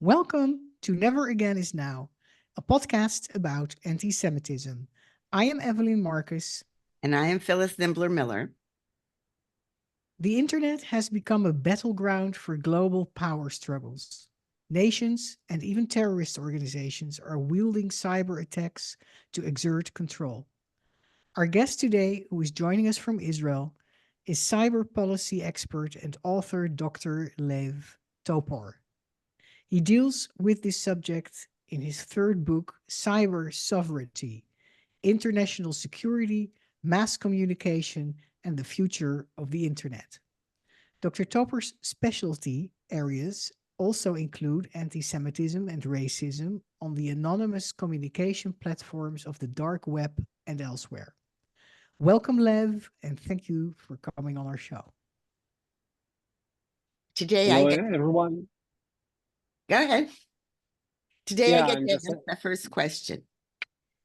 Welcome to Never Again Is Now, a podcast about anti-Semitism. I am Evelyn Marcus. And I am Phyllis Zimbler-Miller. The internet has become a battleground for global power struggles. Nations and even terrorist organizations are wielding cyber attacks to exert control. Our guest today, who is joining us from Israel, is cyber policy expert and author Dr. Lev Topor. He deals with this subject in his third book, Cyber Sovereignty, International Security, Mass Communication, and the Future of the Internet. Dr. Topor's specialty areas also include anti-Semitism and racism on the anonymous communication platforms of the dark web and elsewhere. Welcome, Lev, and thank you for coming on our show. Today Hello, I get everyone. Go ahead. Today Yeah, I get I'm to just ask the first question.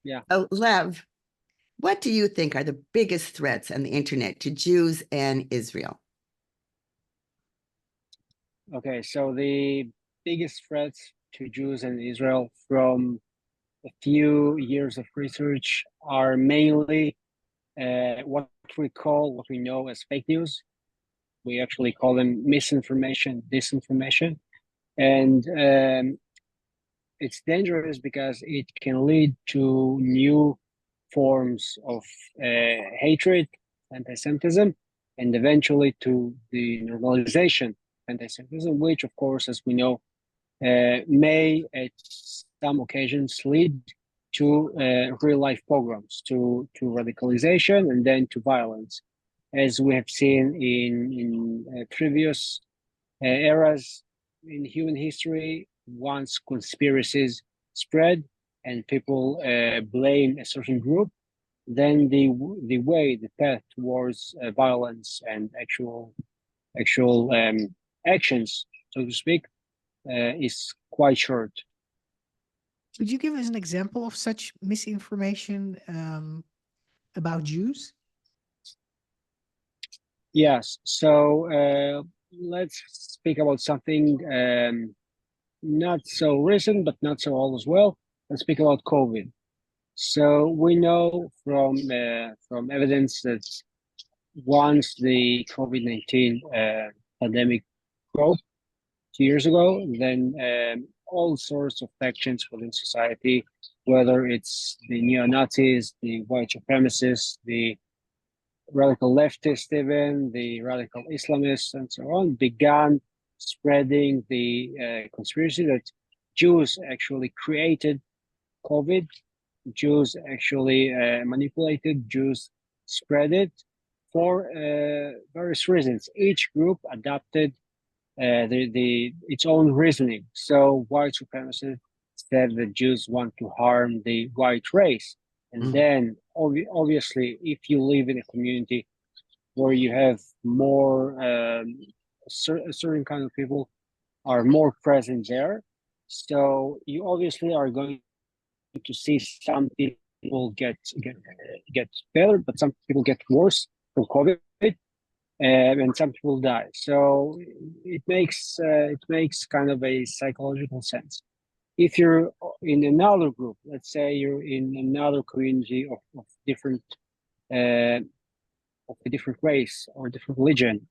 Yeah. Lev, what do you think are the biggest threats on the internet to Jews and Israel? Okay, so the biggest threats to Jews and Israel from a few years of research are mainly what we know as fake news. We actually call them misinformation, disinformation, and it's dangerous because it can lead to new forms of hatred, anti-Semitism, and eventually to the normalization of anti-Semitism, which, of course, as we know, may at some occasions lead to real-life pogroms, to radicalization, and then to violence, as we have seen in previous eras in human history. Once conspiracies spread and people blame a certain group, then the path towards violence and actual actions, so to speak, is quite short. Could you give us an example of such misinformation about Jews? Yes. So let's speak about something not so recent, but not so old as well. Let's speak about COVID. So we know from evidence that once the COVID-19 pandemic broke 2 years ago, then all sorts of factions within society, whether it's the neo-Nazis, the white supremacists, the radical leftists, even the radical Islamists, and so on, began spreading the conspiracy that Jews actually created COVID, Jews actually manipulated, Jews spread it for various reasons. Each group adopted its own reasoning. So white supremacists said that Jews want to harm the white race. And then obviously, if you live in a community where you have more a certain kind of people are more present there, so you obviously are going to see some people get better, but some people get worse from COVID, and some people die. So it makes kind of a psychological sense. If you're in another group, let's say you're in another community of different of a different race or different religion,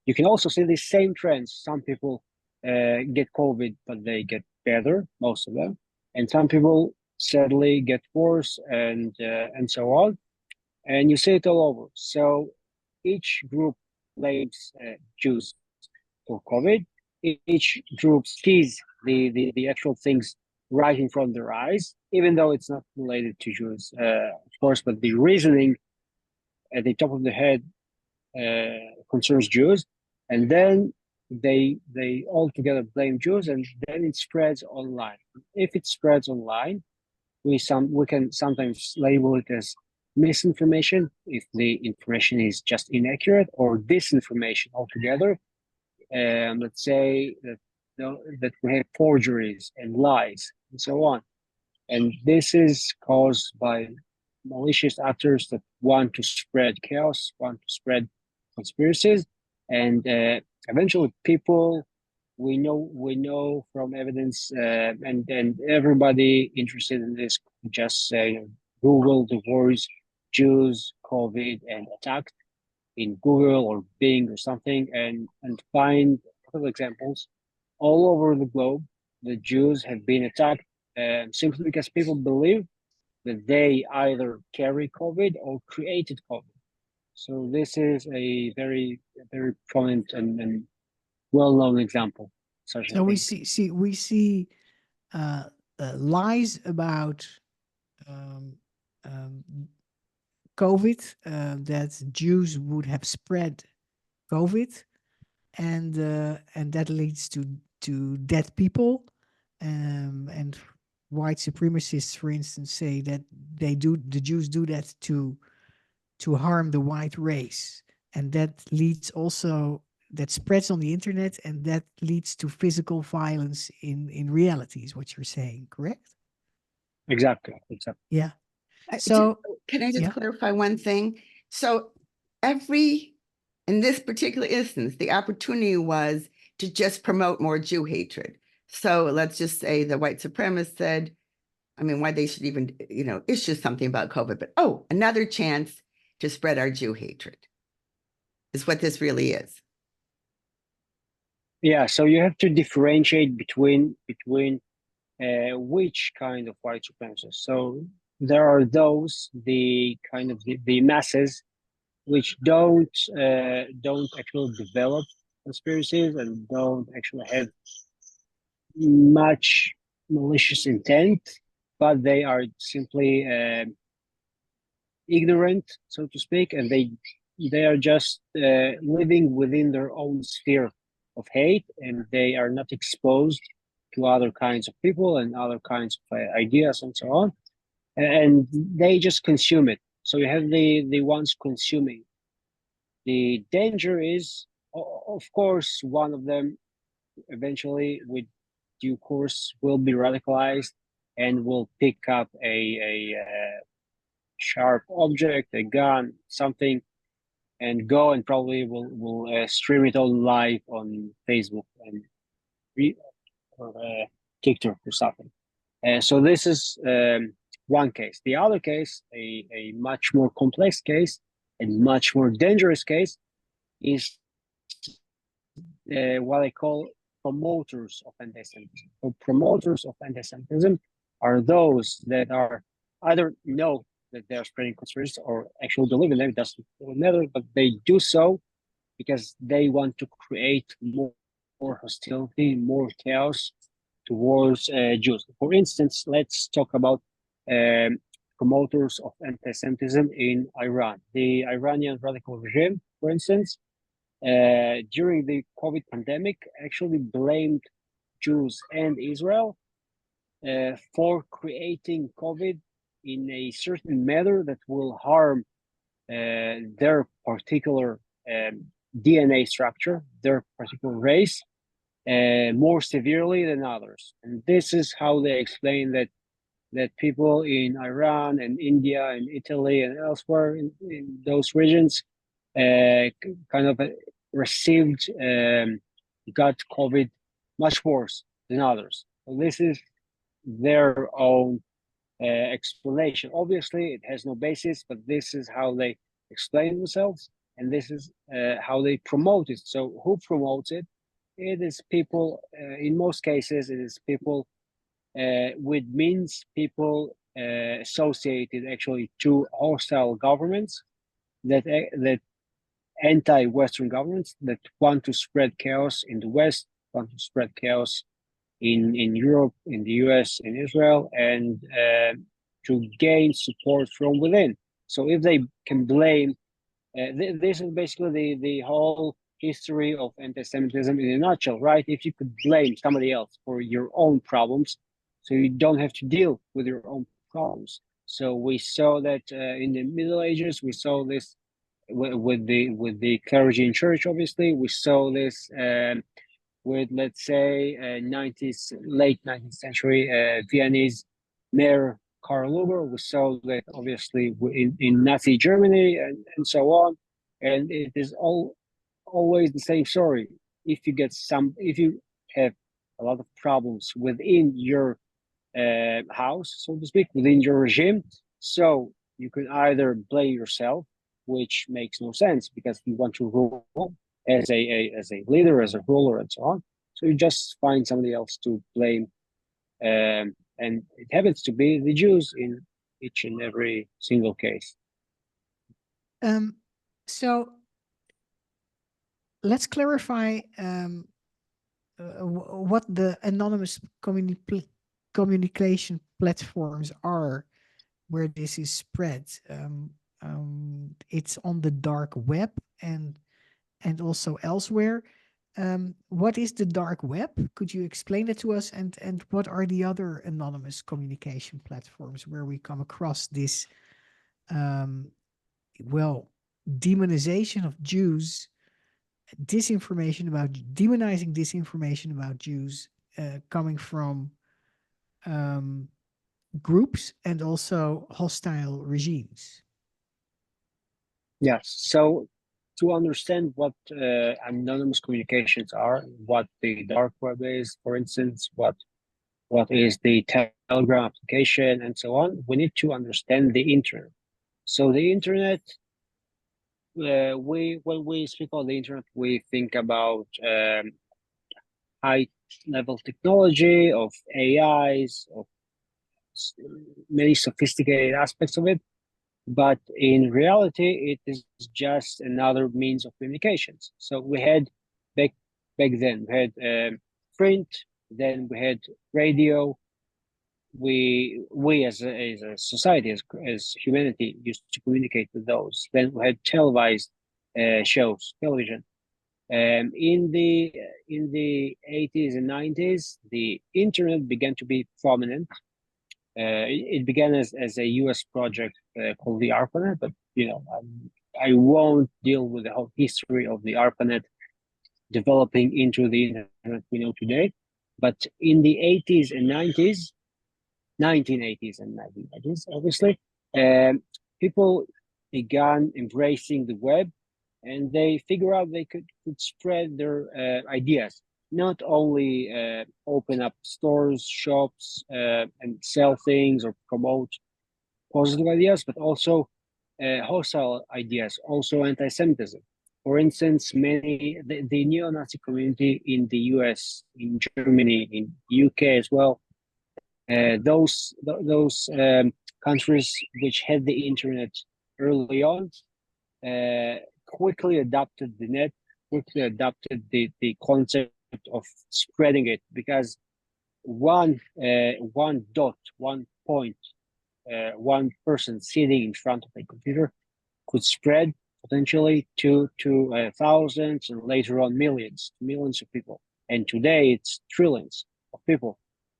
you can also see the same trends. Some people get COVID, but they get better, most of them, and some people sadly get worse, and so on. And you see it all over. So each group blames Jews for COVID. Each group sees the actual things right in front of their eyes, even though it's not related to Jews, of course, but the reasoning at the top of the head concerns Jews, and then they all together blame Jews, and then it spreads online. If it spreads online, we can sometimes label it as misinformation if the information is just inaccurate, or disinformation altogether. Let's say that we have forgeries and lies and so on, and this is caused by malicious actors that want to spread chaos, want to spread conspiracies, and eventually people we know from evidence, and everybody interested in this just Google the words Jews, COVID, and attacked in Google or Bing or something, and find a lot of examples all over the globe. The Jews have been attacked simply because people believe that they either carry COVID or created COVID. So this is a very, very prominent and well-known example. Such a So we thing. see lies about um, um, COVID, that Jews would have spread COVID, and that leads to dead people, and white supremacists, for instance, say that the Jews do that to harm the white race, and that leads also that spreads on the internet, and that leads to physical violence in reality, is what you're saying, correct? Exactly. Yeah. Just, So can I just yeah. clarify one thing? So in this particular instance, the opportunity was to just promote more Jew hatred. So let's just say the white supremacists said, I mean, why they should even, issue something about COVID, but another chance to spread our Jew hatred is what this really is. Yeah. So you have to differentiate between which kind of white supremacists. So there are those, the kind of the masses, which don't actually develop conspiracies and don't actually have much malicious intent, but they are simply ignorant, so to speak, and they are just living within their own sphere of hate, and they are not exposed to other kinds of people and other kinds of ideas and so on, and they just consume it. So you have the ones consuming. The danger is, of course, one of them eventually, with due course, will be radicalized and will pick up a sharp object, a gun, something, and go and probably will stream it on live on Facebook and or TikTok or something. So this is one case. The other case, a much more complex case and much more dangerous case, is what I call promoters of anti-Semitism. So promoters of anti-Semitism are those that are either know that they are spreading conspiracies or actually believe in them. It doesn't really matter, but they do so because they want to create more hostility, more chaos towards Jews. For instance, let's talk about um, promoters of anti-Semitism in Iran. The Iranian radical regime, for instance, during the COVID pandemic, actually blamed Jews and Israel for creating COVID in a certain manner that will harm their particular DNA structure, their particular race, more severely than others. And this is how they explain that people in Iran and India and Italy and elsewhere in those regions kind of received got COVID much worse than others. So this is their own explanation. Obviously, it has no basis, but this is how they explain themselves, and this is how they promote it. So who promotes it? It is people. In most cases, it is people with means, people associated actually to hostile governments that anti-Western governments that want to spread chaos in the West, want to spread chaos in Europe, in the US, in Israel, and to gain support from within. So if they can blame, this is basically the whole history of anti-Semitism in a nutshell, right? If you could blame somebody else for your own problems, so you don't have to deal with your own problems. So we saw that in the Middle Ages, we saw this with the clergy in church. Obviously, we saw this with, let's say, 90s, late 19th century Viennese mayor Karl Luber. We saw that obviously in Nazi Germany and so on. And it is always the same story. If you have a lot of problems within your house, so to speak, within your regime. So you can either blame yourself, which makes no sense because you want to rule as a leader, as a ruler, and so on. So you just find somebody else to blame, and it happens to be the Jews in each and every single case. So let's clarify what the anonymous communication platforms are where this is spread. It's on the dark web and also elsewhere. What is the dark web? Could you explain it to us? And what are the other anonymous communication platforms where we come across this, demonization of Jews, demonizing disinformation about Jews, coming from groups and also hostile regimes? Yes. So to understand what anonymous communications are, what the dark web is, for instance, what is the Telegram application, and so on, we need to understand the internet. So the internet, when we speak of the internet, we think about high level technology, of AIs, of many sophisticated aspects of it. But in reality, it is just another means of communications. So we had back then, we had print, then we had radio. We as a society, as humanity, used to communicate with those. Then we had televised shows, television. In the 80s and 90s, the internet began to be prominent. It began as a U.S. project called the ARPANET, but I won't deal with the whole history of the ARPANET developing into the internet we know today. But in the 80s and 90s, 1980s and 1990s, obviously, people began embracing the web, and they figure out they could spread their ideas, not only open up stores, shops, and sell things or promote positive ideas, but also hostile ideas, also anti-Semitism. For instance, the neo-Nazi community in the US, in Germany, in UK as well, those countries which had the internet early on quickly adopted the net, quickly adopted the concept of spreading it, because one dot, 1 point, one person sitting in front of a computer could spread potentially to thousands, and later on millions of people. And today it's trillions of people,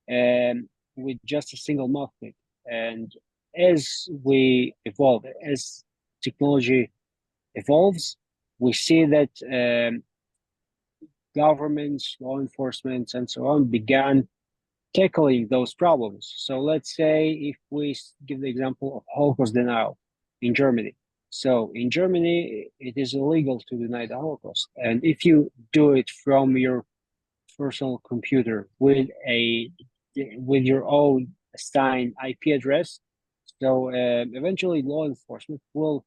with just a single mouse click. And as we evolve, as technology evolves, we see that governments, law enforcement, and so on began tackling those problems. So let's say if we give the example of Holocaust denial in Germany. So in Germany, it is illegal to deny the Holocaust. And if you do it from your personal computer with your own assigned IP address, so eventually law enforcement will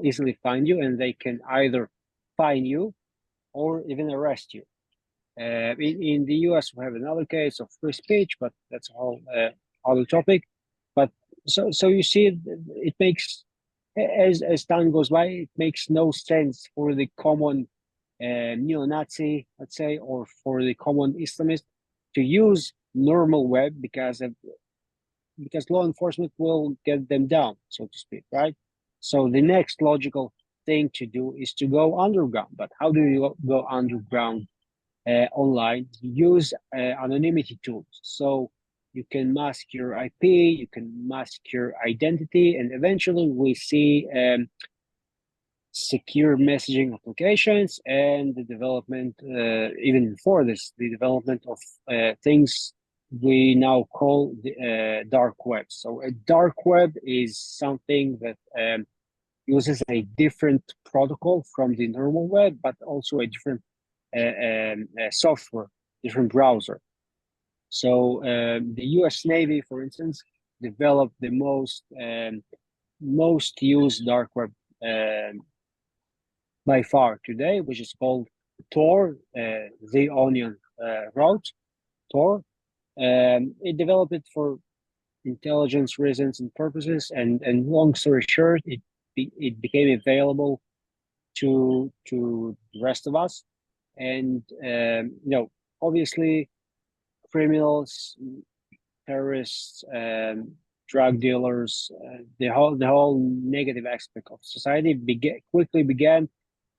easily find you, and they can either fine you or even arrest you. In the US, we have another case of free speech, but that's a whole other topic. But so you see, it makes, as time goes by, it makes no sense for the common neo-Nazi, let's say, or for the common Islamist to use normal web because law enforcement will get them down, so to speak, right? So the next logical thing to do is to go underground. But how do you go underground online? Use anonymity tools. So you can mask your IP, you can mask your identity, and eventually we see secure messaging applications and the development, even before this, the development of things we now call the dark web. So a dark web is something that uses a different protocol from the normal web, but also a different software, different browser. So the U.S. Navy, for instance, developed the most used dark web by far today, which is called Tor, the Onion route, Tor. It developed it for intelligence reasons and purposes, and long story short, it became available to the rest of us, and obviously criminals, terrorists, drug dealers, the whole negative aspect of society quickly began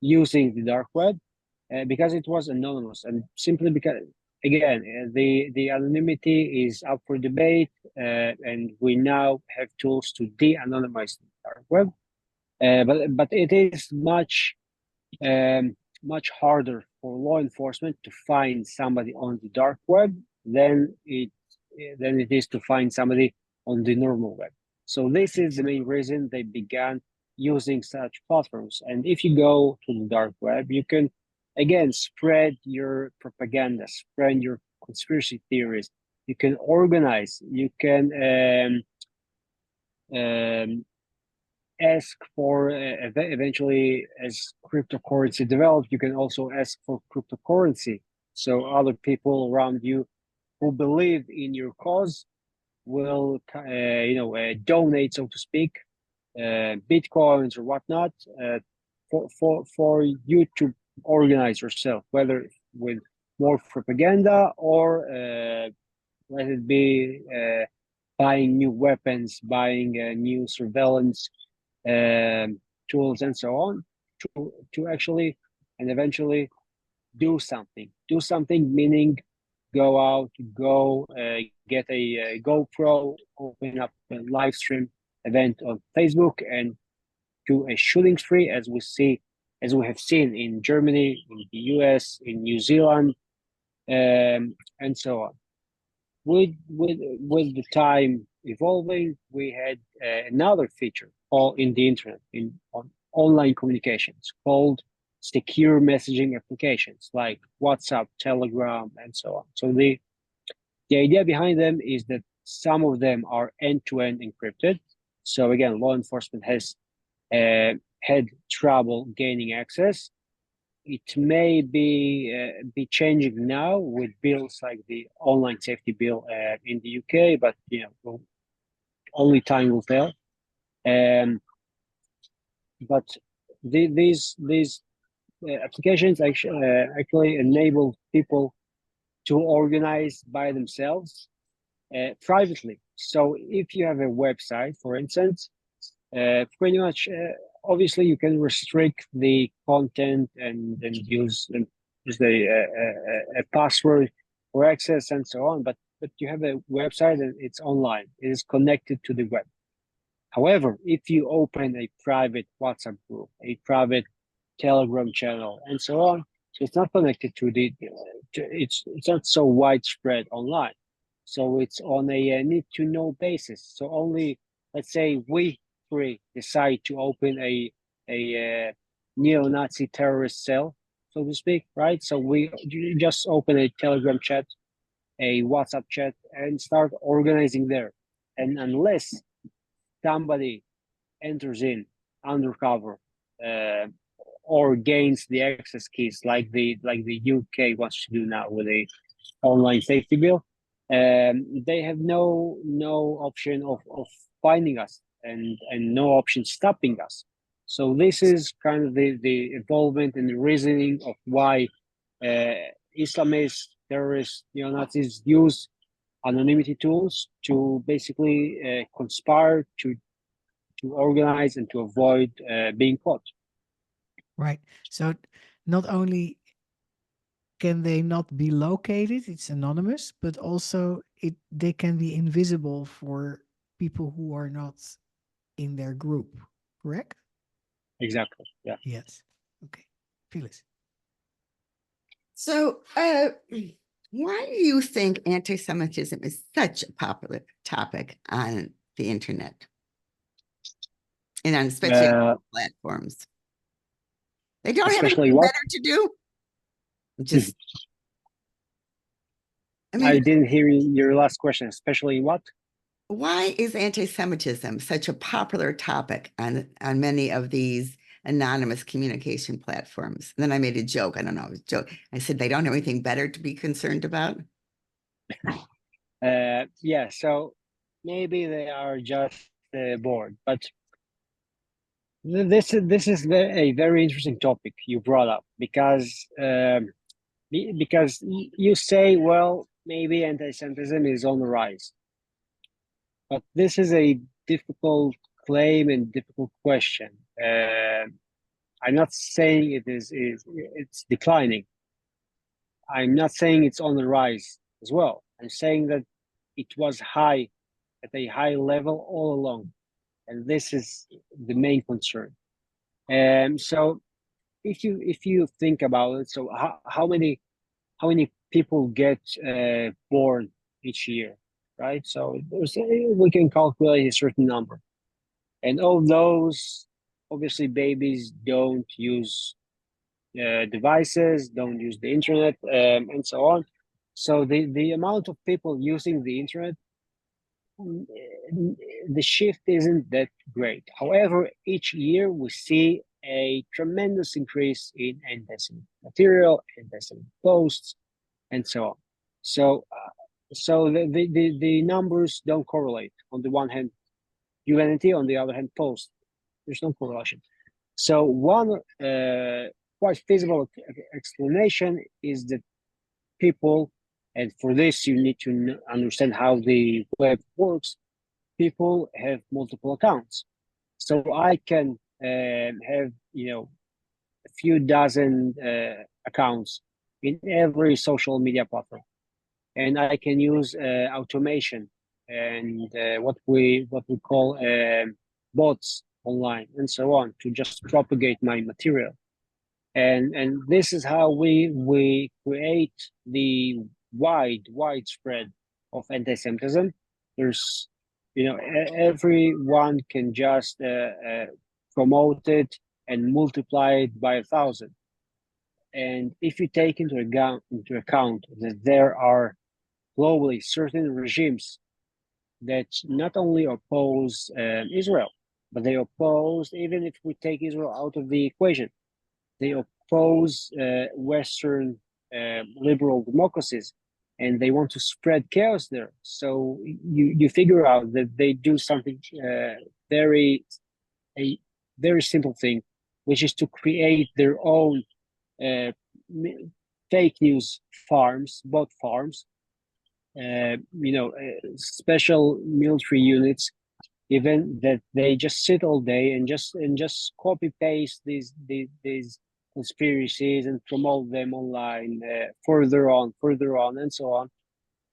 using the dark web because it was anonymous, and simply because, again, the anonymity is up for debate, and we now have tools to de-anonymize the dark web, but it is much harder for law enforcement to find somebody on the dark web than it is to find somebody on the normal web. So this is the main reason they began using such platforms. And if you go to the dark web, you can again spread your propaganda, spread your conspiracy theories. You can organize. You can ask for eventually, as cryptocurrency develops, you can also ask for cryptocurrency. So other people around you who believe in your cause will, donate, so to speak, bitcoins or whatnot, for you to organize yourself, whether with more propaganda or let it be buying new weapons, buying new surveillance tools, and so on, to actually and eventually do something, meaning go out, get a GoPro, open up a live stream event on Facebook, and do a shooting spree, as we have seen in Germany, in the US, in New Zealand, and so on. With the time evolving, we had another feature all in the internet, on online communications, called secure messaging applications like WhatsApp, Telegram, and so on. So the idea behind them is that some of them are end-to-end encrypted. So again, law enforcement has had trouble gaining access. It may be changing now with bills like the online safety bill in the UK, but only time will tell. But these applications actually enable people to organize by themselves privately. So if you have a website, for instance, pretty much obviously you can restrict the content and use a password for access and so on, but you have a website and it's online, it is connected to the web. However, if you open a private WhatsApp group, a private Telegram channel, and so on, it's not connected to it's not so widespread online. So it's on a need to know basis. So only, let's say, we three decide to open a neo-Nazi terrorist cell, so to speak, right? So we just open a Telegram chat, a WhatsApp chat, and start organizing there. And unless somebody enters in undercover or gains the access keys, like the UK wants to do now with a online safety bill, they have no option of finding us, and no option stopping us. So this is kind of the involvement and the reasoning of why Islamists, terrorists, neo-Nazis use anonymity tools to basically conspire to organize and to avoid being caught. Right. So not only can they not be located, it's anonymous, but also they can be invisible for people who are not in their group, correct? Exactly. Yeah. Yes. Okay. Felix. So why do you think anti-Semitism is such a popular topic on the internet? And especially on platforms. They don't have anything better to do? Just, I I mean, didn't hear your last question, especially what? why is anti-Semitism such a popular topic on many of these anonymous communication platforms? And then I made a joke. I don't know, it was a joke. I said they don't have anything better to be concerned about. Yeah, so maybe they are just bored, but this is a very interesting topic you brought up because you say, well, maybe anti-Semitism is on the rise, but this is a difficult claim and difficult question. I'm not saying it's declining. I'm not saying it's on the rise as well. I'm saying that it was high at a high level all along, and this is the main concern. So if you think about it, so how many people get born each year, right? So we can calculate a certain number, and of those, obviously, babies don't use devices, don't use the internet, and so on. So the amount of people using the internet, the shift isn't that great. However, each year we see a tremendous increase in anti-Semitic material, anti-Semitic posts, and so on. So the numbers don't correlate. On the one hand, humanity, on the other hand, post. There's no correlation. So one quite feasible explanation is that people, and for this you need to understand how the web works, people have multiple accounts. So I can have a few dozen accounts in every social media platform, and I can use automation and what we call bots online and so on to just propagate my material. And this is how we create the widespread of anti-Semitism. There's everyone can just promote it and multiply it by 1,000. And if you take into account that there are globally certain regimes that not only oppose Israel, but they oppose, even if we take Israel out of the equation, they oppose Western liberal democracies, and they want to spread chaos there. So you figure out that they do something very a very simple thing, which is to create their own fake news farms, bot farms, special military units, even that they just sit all day and just copy paste these conspiracies and promote them online, further on, and so on.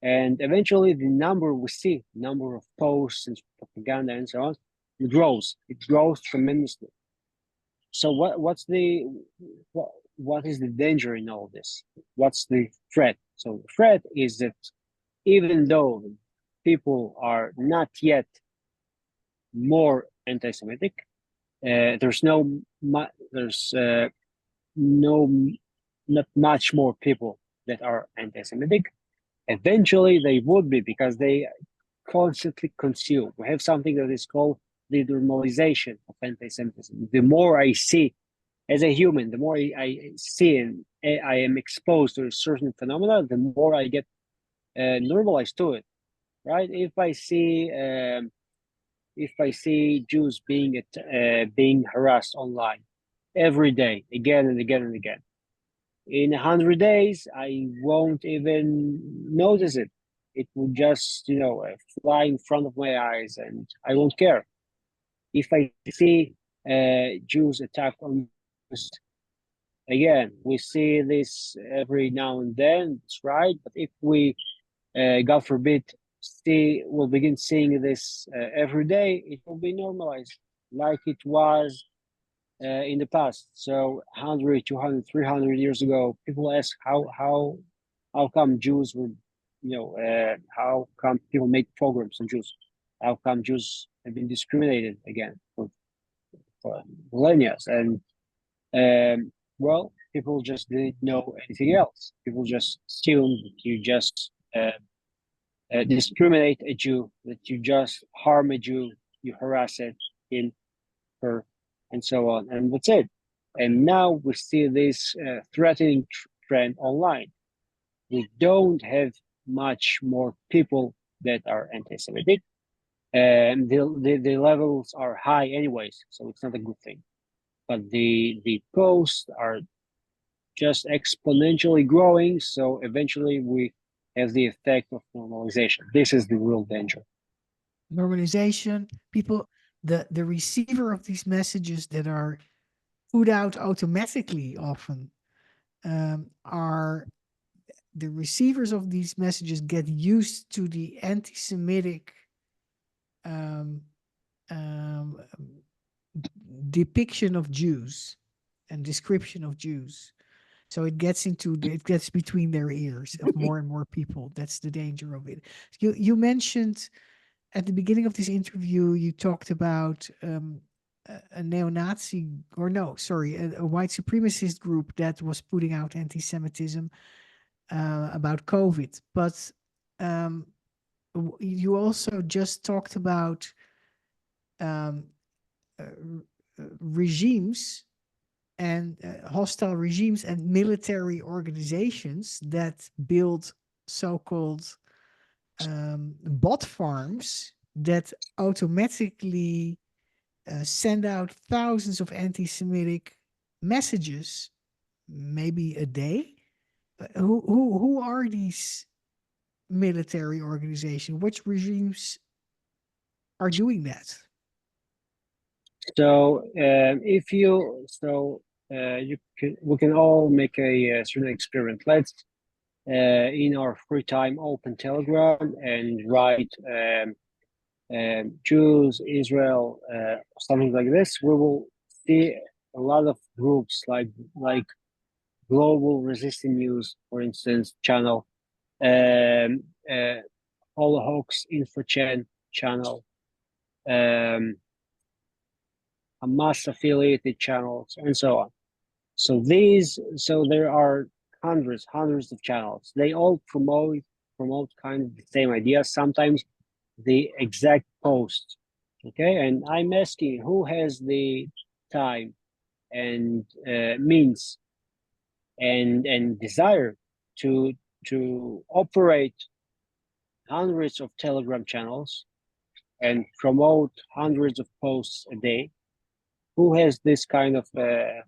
And eventually, the number of posts and propaganda and so on, it grows. It grows tremendously. So what is the danger in all this? What's the threat? So the threat is that even though people are not yet more anti-Semitic, there's not much more people that are anti-Semitic. Eventually, they would be, because they constantly consume. We have something that is called the normalization of anti-Semitism. The more I see as a human, the more I see and I am exposed to a certain phenomena, the more I get normalized to it, right? If I see Jews being harassed online every day, again and again and again, in 100 days, I won't even notice it. It will just, fly in front of my eyes, and I won't care. If I see Jews attacked on, again, we see this every now and then. It's right, but if we, God forbid, we'll begin seeing this every day, it will be normalized like it was in the past. So 100, 200, 300 years ago, people ask how come Jews were, how come people make pogroms on Jews? How come Jews have been discriminated against for millennia? And Well, people just didn't know anything else. People just assumed that you just discriminate a Jew, that you just harm a Jew, you harass it, him, her, and so on, and that's it. And now we see this threatening trend online. We don't have much more people that are anti-Semitic, and the levels are high anyways, so it's not a good thing. But the posts are just exponentially growing, so eventually we have the effect of normalization. This is the real danger. Normalization, people, the receiver of these messages that are put out automatically often are the receivers of these messages get used to the anti-Semitic um, um, depiction of Jews and description of Jews. So it gets between their ears of more and more people. That's the danger of it. You mentioned at the beginning of this interview, you talked about a neo-Nazi, or no, sorry, a white supremacist group that was putting out anti-Semitism about COVID. But you also just talked about um, regimes and hostile regimes and military organizations that build so-called bot farms that automatically send out thousands of anti-Semitic messages, maybe a day. Who are these military organizations? Which regimes are doing that? So if you we can all make a certain experiment. Let's in our free time open Telegram and write Jews, Israel, something like this. We will see a lot of groups like Global Resisting News, for instance, channel, Holocaust Info channel, Hamas affiliated channels, and so on. So there are hundreds of channels. They all promote kind of the same idea, sometimes the exact post. Okay, and I'm asking who has the time and means and desire to operate hundreds of Telegram channels and promote hundreds of posts a day. Who has this kind of a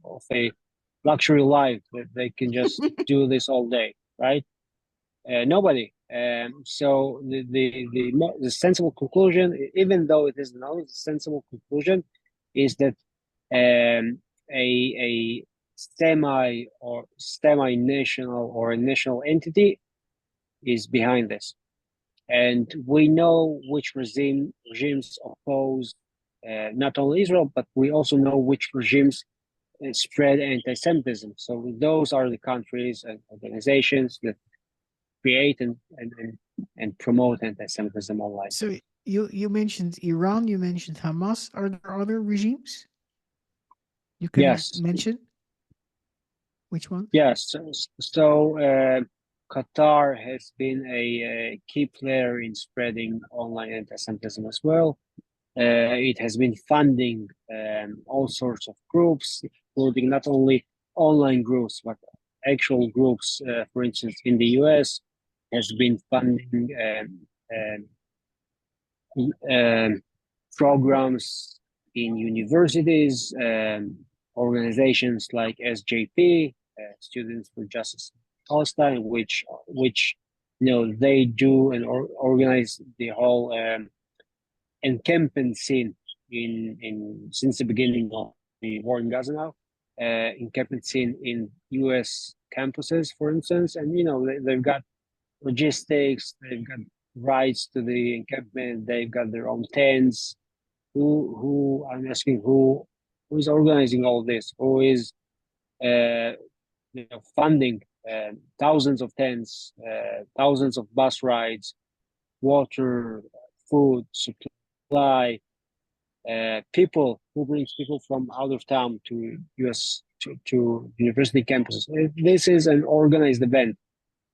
luxury life that they can just do this all day, right? Nobody. So the sensible conclusion, even though it is not a sensible conclusion, is that a semi national or a national entity is behind this, and we know which regimes oppose not only Israel, but we also know which regimes spread anti-Semitism. So those are the countries and organizations that create and promote anti-Semitism online. So you mentioned Iran, you mentioned Hamas. Are there other regimes you can Yes, mention? Which one? yes. So Qatar has been a key player in spreading online anti-Semitism as well. It has been funding all sorts of groups, including not only online groups, but actual groups. For instance, in the US, has been funding programs in universities, organizations like SJP, Students for Justice in Palestine, which they do and organize the whole encampment scene in since the beginning of the war in Gaza now. Encampment scene in U.S. campuses, for instance, and they've got logistics, they've got rights to the encampment, they've got their own tents. Who I'm asking who is organizing all this? Who is funding thousands of tents, thousands of bus rides, water, food supply, people who brings people from out of town to U.S. to university campuses. This is an organized event.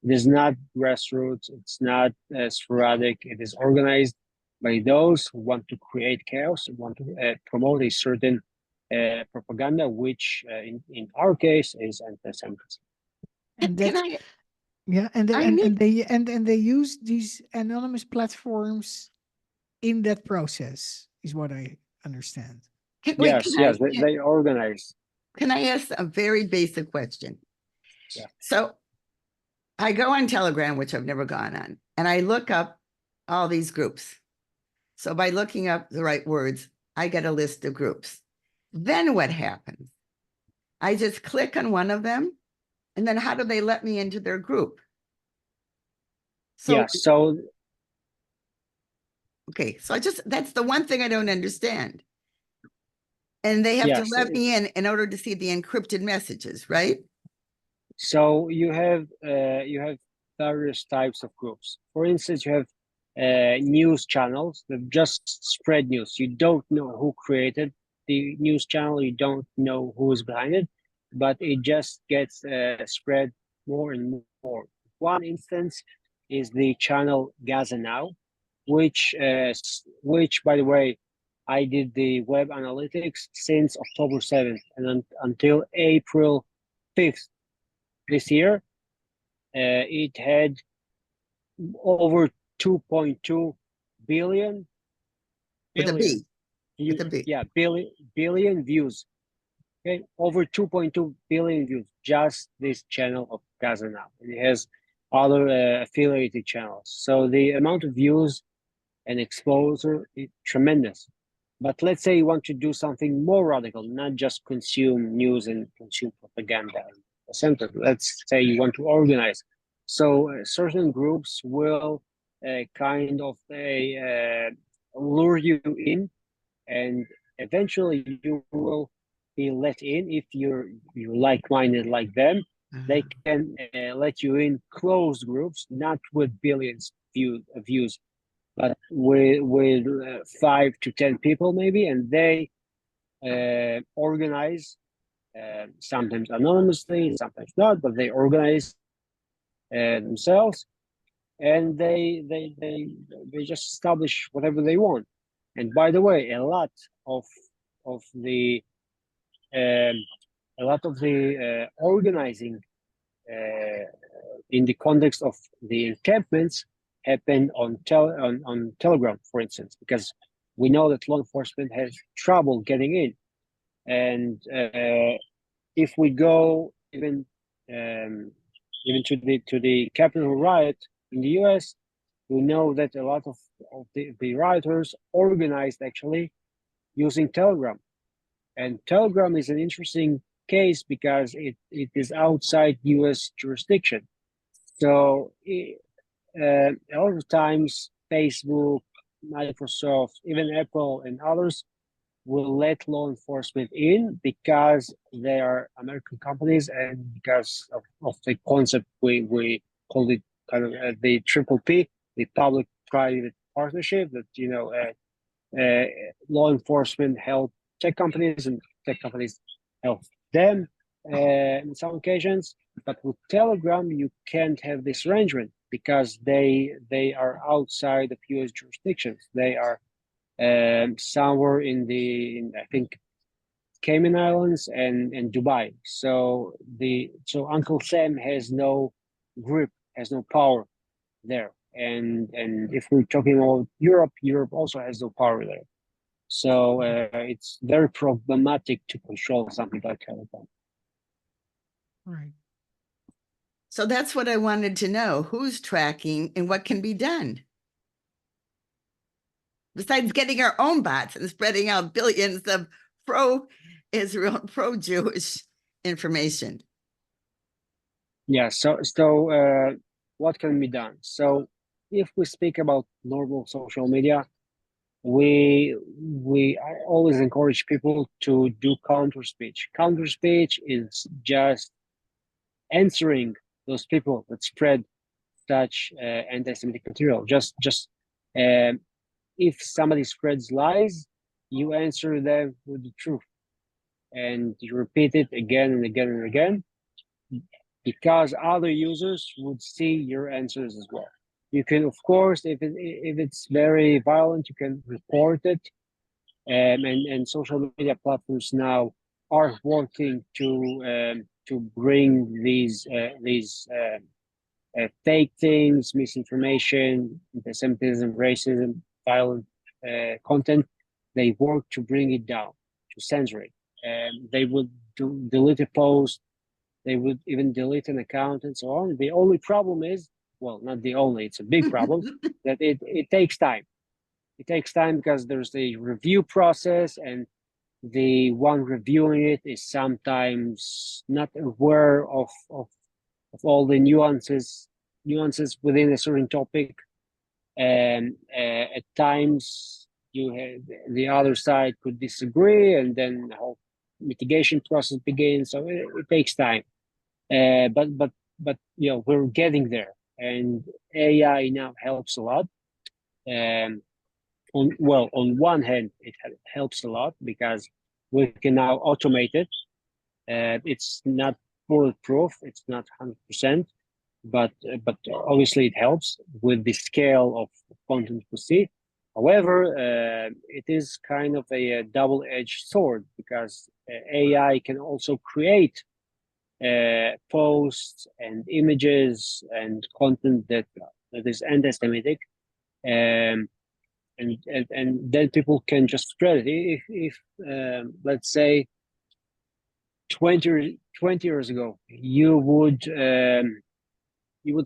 It is not grassroots. It's not sporadic. It is organized by those who want to create chaos, who want to promote a certain propaganda, which in our case is anti-Semitism. And Can that's I, yeah, and they I and, need, and they and they use these anonymous platforms in that process, is what I understand. wait, Yes, yes, they organize. can I ask a very basic question? Yeah. So I go on Telegram, which I've never gone on, and I look up all these groups. So by looking up the right words, I get a list of groups. Then what happens? I just click on one of them, and then how do they let me into their group? So, Yeah, so okay, so that's the one thing I don't understand. And they have to yes, let me in order to see the encrypted messages, right? so you have various types of groups. For instance, you have news channels that just spread news. You don't know who created the news channel. You don't know who is behind it, but it just gets spread more and more. One instance is the channel Gaza Now, which by the way, I did the web analytics since October 7th and until April 5th this year. It had over 2.2 billion With a billion B, with a B. yeah, billion views. Okay, over 2.2 billion views, just this channel of Gaza Now. It has other affiliated channels. So the amount of views and exposure is tremendous. But let's say you want to do something more radical, not just consume news and consume propaganda. Center. Let's say you want to organize. So certain groups will kind of lure you in, and eventually you will be let in if you're like-minded like them. They can let you in closed groups, not with billions views, but with 5 to 10 people maybe, and they organize, sometimes anonymously, sometimes not, but they organize themselves, and they just establish whatever they want. And by the way, of of the um, a lot of the organizing in the context of the encampments happen on Telegram, for instance, because we know that law enforcement has trouble getting in, and if we go even to the Capitol riot in the U.S., we know that a lot of the rioters organized actually using Telegram, and Telegram is an interesting case because it is outside U.S. jurisdiction. So a lot of times, Facebook, Microsoft, even Apple, and others will let law enforcement in because they are American companies and because of the concept we call it kind of the triple P, the public-private partnership, that law enforcement help tech companies and tech companies help them in some occasions. But with Telegram, you can't have this arrangement because they are outside of U.S. jurisdictions. They are somewhere in I think Cayman Islands and Dubai. So Uncle Sam has no grip, has no power there. And if we're talking about Europe, Europe also has no power there. So it's very problematic to control something like Telegram. Right. So that's what I wanted to know. Who's tracking and what can be done? Besides getting our own bots and spreading out billions of pro-Israel, pro-Jewish information. Yeah, so what can be done? So if we speak about normal social media, I always encourage people to do counterspeech. Counterspeech is just answering those people that spread such anti-Semitic material. Just if somebody spreads lies, you answer them with the truth. and you repeat it again and again and again, because other users would see your answers as well. You can, of course, if it's very violent, you can report it. And social media platforms now are working to bring these fake things, misinformation, anti-Semitism, racism, violent content. They work to bring it down, to censor it. They would delete a post, they would even delete an account and so on. The only problem is, well, not the only, it's a big problem, that it takes time. It takes time because there's a review process, and the one reviewing it is sometimes not aware of all the nuances within a certain topic. And at times the other side could disagree, and then the whole mitigation process begins. So it takes time. But we're getting there, and AI now helps a lot. On one hand, it helps a lot because we can now automate it. It's not bulletproof, it's not 100%, but obviously it helps with the scale of content we see. However, it is kind of a double-edged sword, because AI can also create posts and images and content that is anti-Semitic, and then people can just spread it. If let's say 20 years ago, you would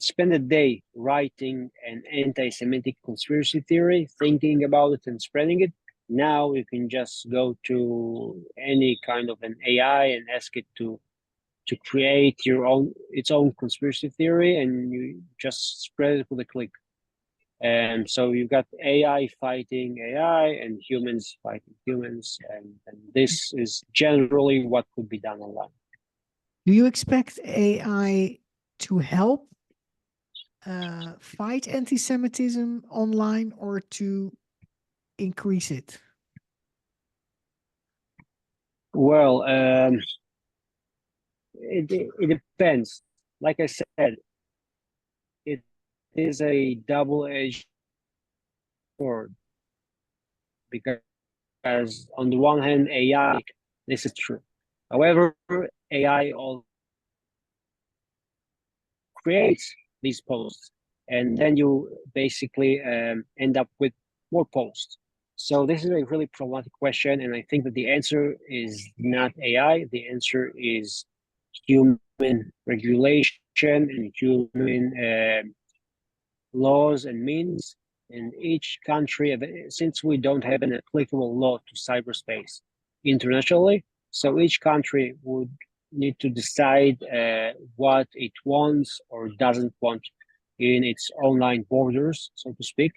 spend a day writing an anti-Semitic conspiracy theory, thinking about it and spreading it. Now you can just go to any kind of an AI and ask it to create its own conspiracy theory, and you just spread it with a click. And so you've got AI fighting AI and humans fighting humans, and this is generally what could be done online. Do you expect AI to help fight anti-Semitism online, or to increase it? Well, it depends. Like I said, it is a double-edged sword, because on the one hand, AI, this is true. However, AI also creates these posts, and then you basically end up with more posts. So this is a really problematic question, and I think that the answer is not AI. The answer is human regulation and human laws and means in each country. Since we don't have an applicable law to cyberspace internationally, so each country would need to decide what it wants or doesn't want in its online borders, so to speak.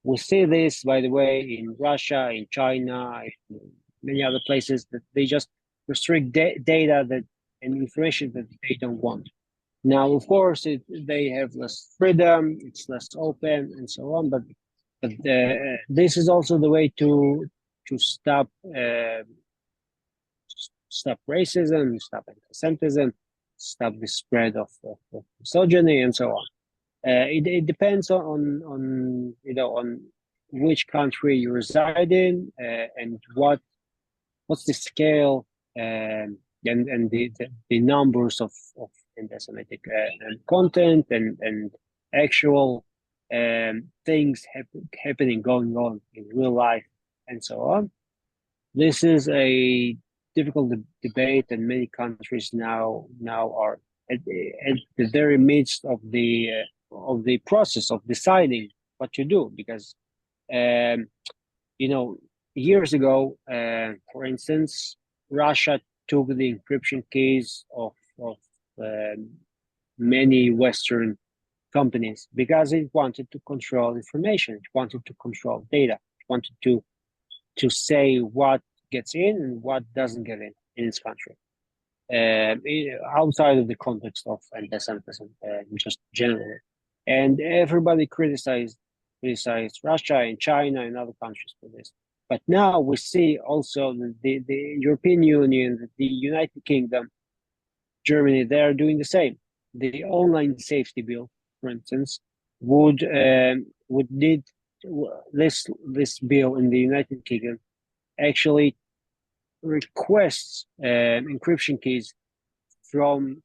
We see this, by the way, in Russia, in China, in many other places, that they just restrict data and information that they don't want. Now, of course, they have less freedom, it's less open, and so on. But this is also the way to stop racism, stop anti-Semitism, stop the spread of misogyny, and so on. It depends on which country you reside in, and what's the scale and the numbers of anti-Semitic content and actual things happening, going on in real life, and so on. This is a difficult debate, and many countries now are at the very midst of the process of deciding what to do, because years ago, for instance, Russia took the encryption keys of many Western companies because it wanted to control information, it wanted to control data, it wanted to say what gets in and what doesn't get in its country, outside of the context of anti-Semitism, just generally. And everybody criticized Russia and China and other countries for this. But now we see also the European Union, the United Kingdom, Germany, they are doing the same. The online safety bill, for instance, would need this bill in the United Kingdom actually requests encryption keys from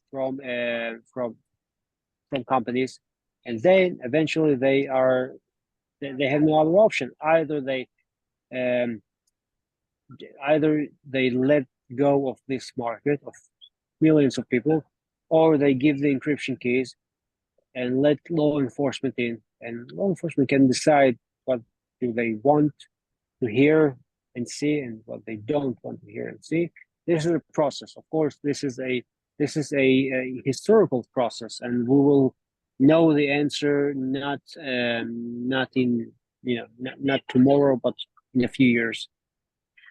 companies, and then eventually they have no other option. Either they let go of this market of millions of people, or they give the encryption keys and let law enforcement in, and law enforcement can decide what do they want to hear and see and what they don't want to hear and see. This is a process. Of course, this is a historical process, and we will know the answer not in not tomorrow, but in a few years.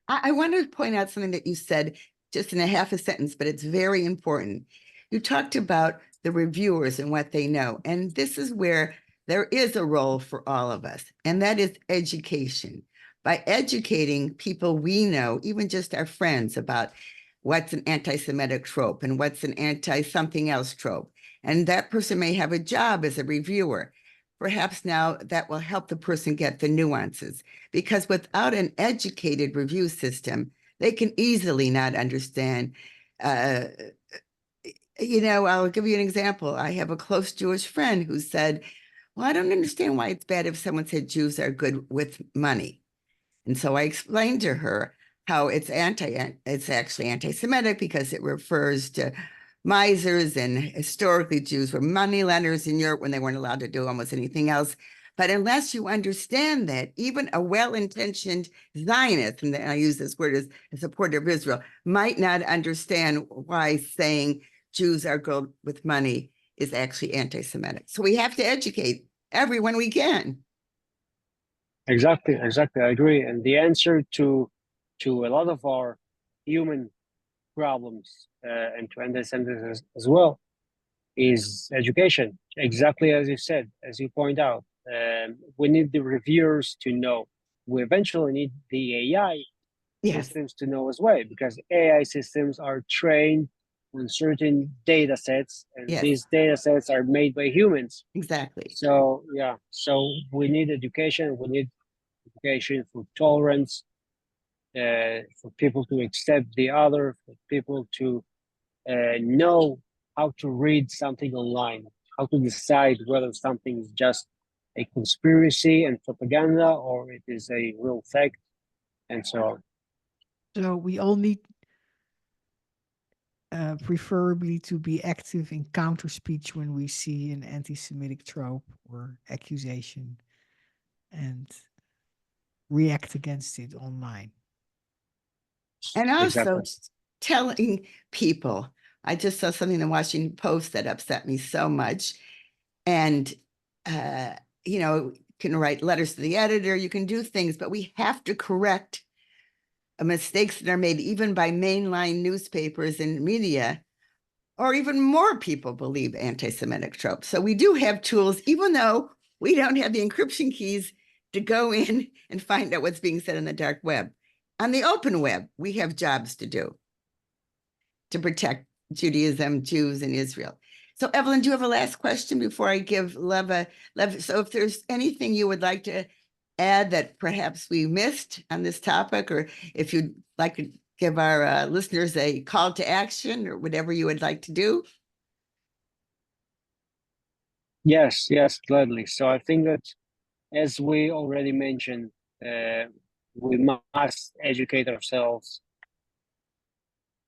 I want to point out something that you said just in a half a sentence, but it's very important. You talked about the reviewers and what they know. And this is where there is a role for all of us, and that is education. By educating people we know, even just our friends, about what's an anti-Semitic trope and what's an anti-something else trope. And that person may have a job as a reviewer. Perhaps now that will help the person get the nuances, because without an educated review system, they can easily not understand. I'll give you an example. I have a close Jewish friend who said, well, I don't understand why it's bad if someone said Jews are good with money. And so I explained to her how it's actually anti-Semitic because it refers to misers, and historically Jews were moneylenders in Europe when they weren't allowed to do almost anything else. But unless you understand that, even a well-intentioned Zionist, and I use this word as a supporter of Israel, might not understand why saying Jews are good with money is actually anti-Semitic. So we have to educate everyone we can. Exactly. I agree. And the answer to a lot of our human problems and to anti-Semitism as well is education. Exactly as you said, as you point out, we need the reviewers to know. We eventually need the AI systems to know as well, because AI systems are trained on certain data sets, and these data sets are made by humans. Exactly. So we need education. We need education for tolerance, for people to accept the other, for people to know how to read something online, how to decide whether something is just a conspiracy and propaganda or it is a real fact, and so on. So we all need preferably to be active in counterspeech when we see an anti-Semitic trope or accusation, and react against it online. And also telling people, I just saw something in the Washington Post that upset me so much. And, you can write letters to the editor, you can do things, but we have to correct mistakes that are made even by mainline newspapers and media, or even more people believe anti-Semitic tropes. So we do have tools, even though we don't have the encryption keys to go in and find out what's being said in the dark web. On the open web, we have jobs to do to protect Judaism, Jews, and Israel. So Evelyn, do you have a last question before I give Lev? So if there's anything you would like to add that perhaps we missed on this topic, or if you'd like to give our listeners a call to action or whatever you would like to do. Yes, gladly. So I think that, as we already mentioned, we must educate ourselves,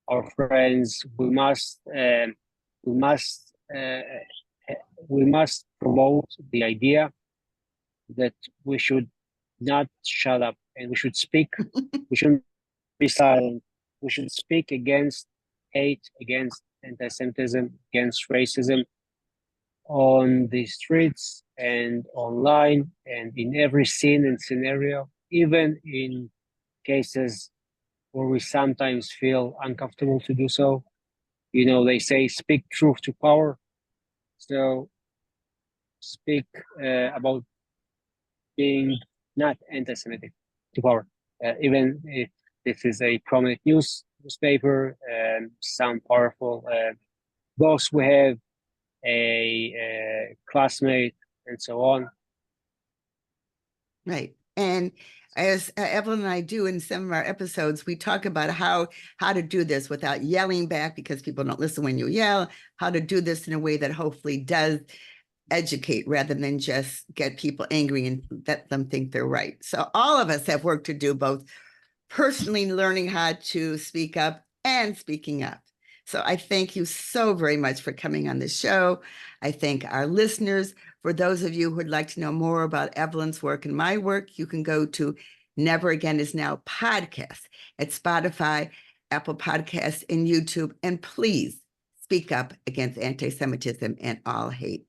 our friends. We must promote the idea that we should not shut up and we should speak. We shouldn't be silent. We should speak against hate, against anti-Semitism, against racism on the streets and online and in every scene and scenario, even in cases where we sometimes feel uncomfortable to do so. They say speak truth to power. So speak about being not anti-Semitic to power. even if this is a prominent newspaper, some powerful boss we have, a classmate, and so on. Right. And as Evelyn and I do in some of our episodes, we talk about how to do this without yelling back, because people don't listen when you yell, how to do this in a way that hopefully does educate rather than just get people angry and let them think they're right. So all of us have work to do, both personally learning how to speak up and speaking up. So I thank you so very much for coming on the show. I thank our listeners. For those of you who would like to know more about Evelyn's work and my work, you can go to Never Again Is Now podcast at Spotify, Apple Podcasts, and YouTube. And please speak up against anti-Semitism and all hate.